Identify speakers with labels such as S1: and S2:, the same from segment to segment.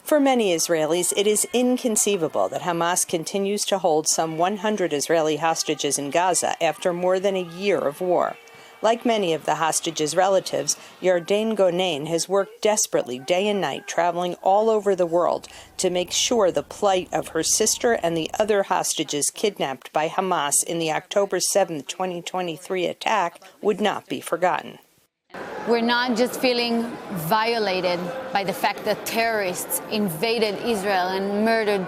S1: For many Israelis, it is inconceivable that Hamas continues to hold some 100 Israeli hostages in Gaza after more than a year of war. Like many of the hostages' relatives, Yarden Gonen has worked desperately day and night, traveling all over the world to make sure the plight of her sister and the other hostages kidnapped by Hamas in the October 7, 2023 attack would not be forgotten.
S2: We're not just feeling violated by the fact that terrorists invaded Israel and murdered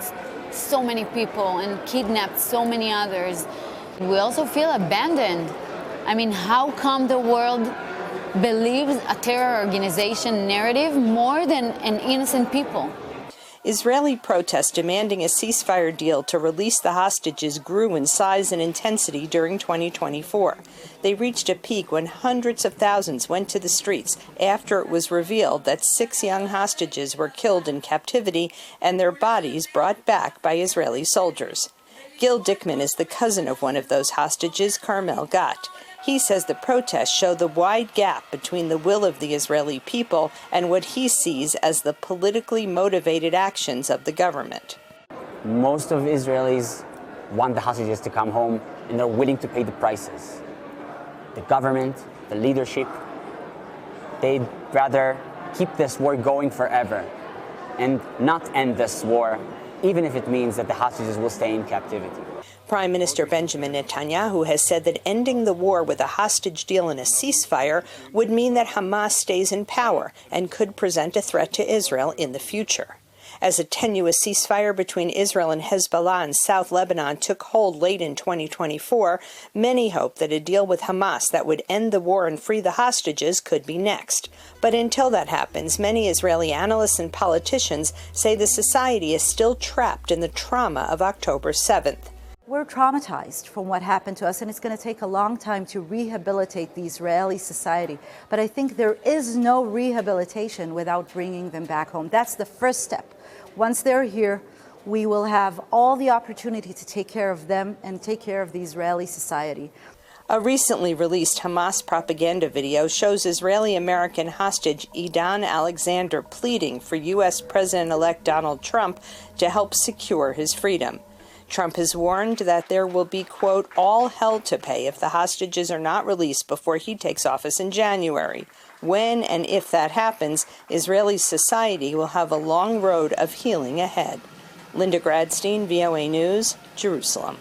S2: so many people and kidnapped so many others. We also feel abandoned. I mean, how come the world believes a terror organization narrative more than an innocent people?
S1: Israeli protests demanding a ceasefire deal to release the hostages grew in size and intensity during 2024. They reached a peak when hundreds of thousands went to the streets after it was revealed that 6 young hostages were killed in captivity and their bodies brought back by Israeli soldiers. Gil Dickman is the cousin of one of those hostages, Carmel Gat. He says the protests show the wide gap between the will of the Israeli people and what he sees as the politically motivated actions of the government.
S3: Most of Israelis want the hostages to come home, and they're willing to pay the prices. The government, the leadership, they'd rather keep this war going forever and not end this war, even if it means that the hostages will stay in captivity.
S1: Prime Minister Benjamin Netanyahu has said that ending the war with a hostage deal and a ceasefire would mean that Hamas stays in power and could present a threat to Israel in the future. As a tenuous ceasefire between Israel and Hezbollah in South Lebanon took hold late in 2024, many hope that a deal with Hamas that would end the war and free the hostages could be next. But until that happens, many Israeli analysts and politicians say the society is still trapped in the trauma of October 7th.
S4: We're traumatized from what happened to us, and it's going to take a long time to rehabilitate the Israeli society. But I think there is no rehabilitation without bringing them back home. That's the first step. Once they're here, we will have all the opportunity to take care of them and take care of the Israeli society.
S1: A recently released Hamas propaganda video shows Israeli-American hostage Idan Alexander pleading for U.S. President-elect Donald Trump to help secure his freedom. Trump has warned that there will be, quote, all hell to pay if the hostages are not released before he takes office in January. When and if that happens, Israeli society will have a long road of healing ahead. Linda Gradstein, VOA News, Jerusalem.